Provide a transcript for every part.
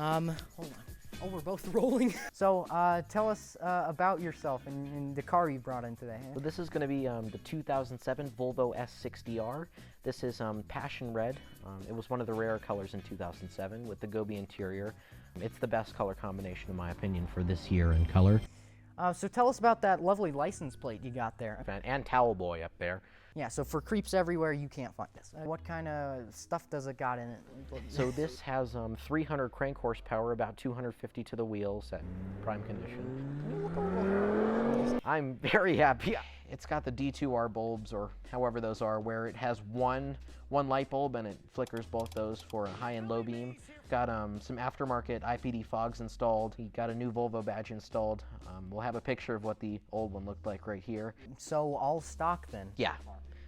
Hold on. Oh, we're both rolling. So, tell us about yourself and the car you brought in today. So this is going to be the 2007 Volvo S60R. This is passion red. It was one of the rare colors in 2007 with the goby interior. It's the best color combination in my opinion for this year in color. So tell us about that lovely license plate you got there. And Towel Boy up there. Yeah, so for creeps everywhere, you can't find this. What kind of stuff does it got in it? So this has 300 crank horsepower, about 250 to the wheels at prime condition. I'm very happy. It's got the D2R bulbs, or however those are, where it has one light bulb and it flickers both those for a high and low beam. Got some aftermarket IPD fogs installed. He got a new Volvo badge installed. We'll have a picture of what the old one looked like right here. So all stock then? Yeah.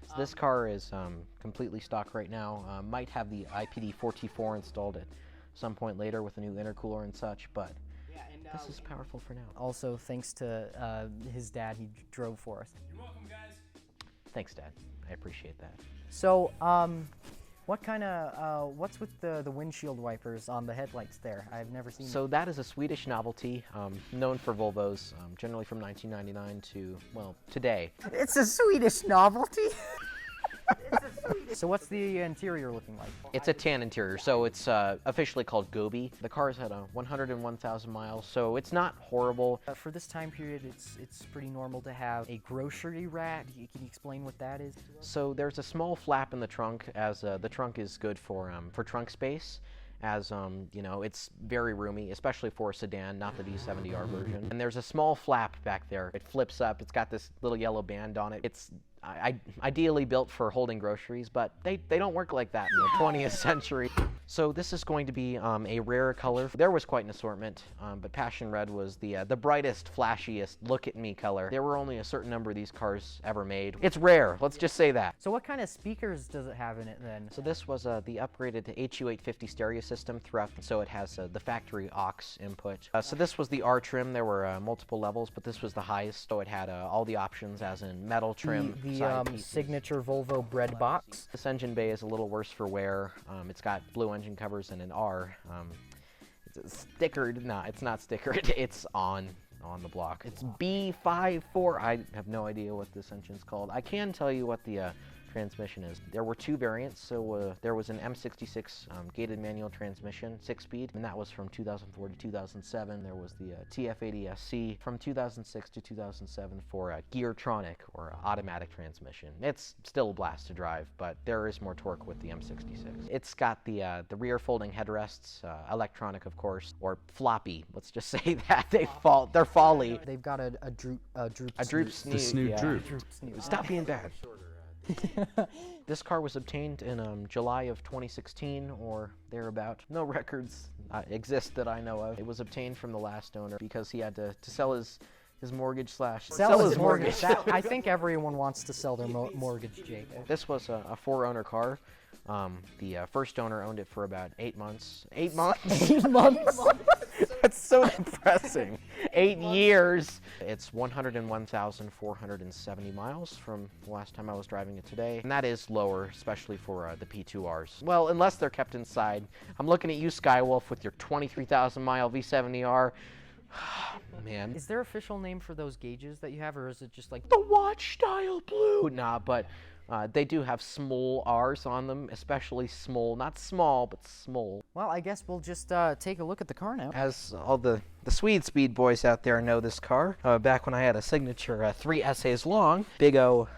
So this car is completely stock right now. Might have the IPD 4T4 installed at some point later with a new intercooler and such, but this is powerful for now. Also, thanks to his dad, he drove for us. You're welcome, guys. Thanks, Dad. I appreciate that. So, what kind of, what's with the windshield wipers on the headlights there? I've never seen So that is a Swedish novelty, known for Volvos, generally from 1999 to, well, today. It's a Swedish novelty? So what's the interior looking like? It's a tan interior, so it's officially called goby. The car's had 101,000 miles, so it's not horrible. For this time period, it's pretty normal to have a grocery rack. Can you explain what that is? So there's a small flap in the trunk, as the trunk is good for trunk space. As you know, it's very roomy, especially for a sedan, not the D70R version. And there's a small flap back there. It flips up. It's got this little yellow band on it. It's ideally built for holding groceries, but they don't work like that in the 20th century. So this is going to be a rare color. There was quite an assortment, but passion red was the brightest, flashiest, look-at-me color. There were only a certain number of these cars ever made. It's rare, let's just say that. So what kind of speakers does it have in it then? So this was the upgraded HU850 stereo system throughout, so it has the factory aux input. So this was the R trim. There were multiple levels, but this was the highest, so it had all the options, as in metal trim, the signature Volvo bread box. This engine bay is a little worse for wear. It's got blue engine covers and an R. It's stickered. No, it's not stickered. It's on the block. It's B54. I have no idea what this engine's called. I can tell you what the transmission is. There were two variants. So there was an M66 gated manual transmission, 6-speed, and that was from 2004 to 2007. There was the TF80SC from 2006 to 2007 for a Geartronic, or automatic transmission. It's still a blast to drive, but there is more torque with the M66. It's got the rear folding headrests, electronic of course, or floppy. Let's just say that they're folly. They've got a droop snoot. The snoot yeah. droop. Stop being bad. This car was obtained in July of 2016 or thereabout. No records exist that I know of. It was obtained from the last owner because he had to sell his mortgage slash sell his mortgage. I think everyone wants to sell their mortgage, Jake. This was a 4-owner car. The first owner owned it for about 8 months. 8 months? 8 months? That's so depressing. 8 years. It's 101,470 miles from the last time I was driving it today. And that is lower, especially for the P2Rs. Well, unless they're kept inside. I'm looking at you, Skywolf, with your 23,000 mile V70R. Man. Is there an official name for those gauges that you have, or is it just like the watch style blue? Nah, but they do have small R's on them, especially small. Not small, but small. Well, I guess we'll just take a look at the car now. As all the Swede Speed boys out there know this car, back when I had a signature 3 essays long, Big O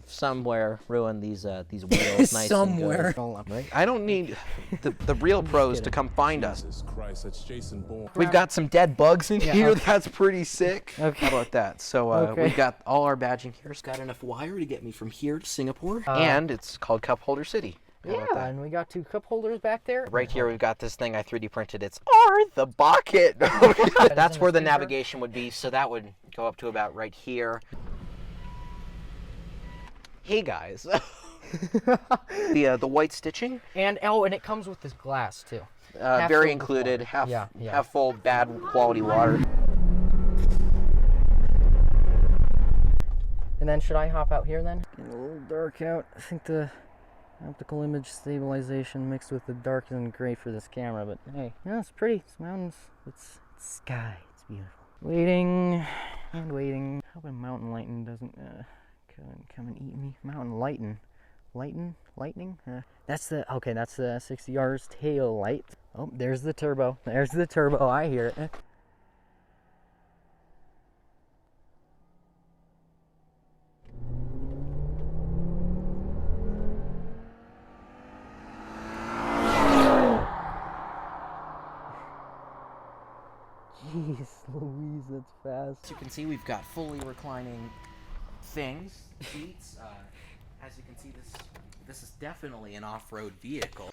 somewhere ruined these wheels nice somewhere. And good. Right? I don't need the real pros to come find us. Jesus Christ, that's Jason Bourne. We've got some dead bugs in here. okay. That's pretty sick. Okay. How about that? So Okay. we've got all our badging here. It's got enough wire to get me from here to Singapore. And it's called Cup Holder City. How about Yeah, that? and we got 2 cup holders back there. Right here we've got this thing I 3D printed. It's the bucket. That's where the navigation would be, so that would go up to about right here. Hey guys. The white stitching. And it comes with this glass too. Very included. Half full bad quality water. And then should I hop out here then? Getting a little dark out. I think the Optical image stabilization mixed with the dark isn't great for this camera, but hey, yeah, it's pretty. It's mountains. It's sky. It's beautiful. Waiting and waiting. Hoping mountain lightning doesn't come and eat me. Mountain lightning. That's the S60R's tail light. Oh, there's the turbo. There's the turbo. I hear it. Jeez Louise, that's fast. As you can see, we've got fully reclining things, seats. As you can see, this is definitely an off-road vehicle.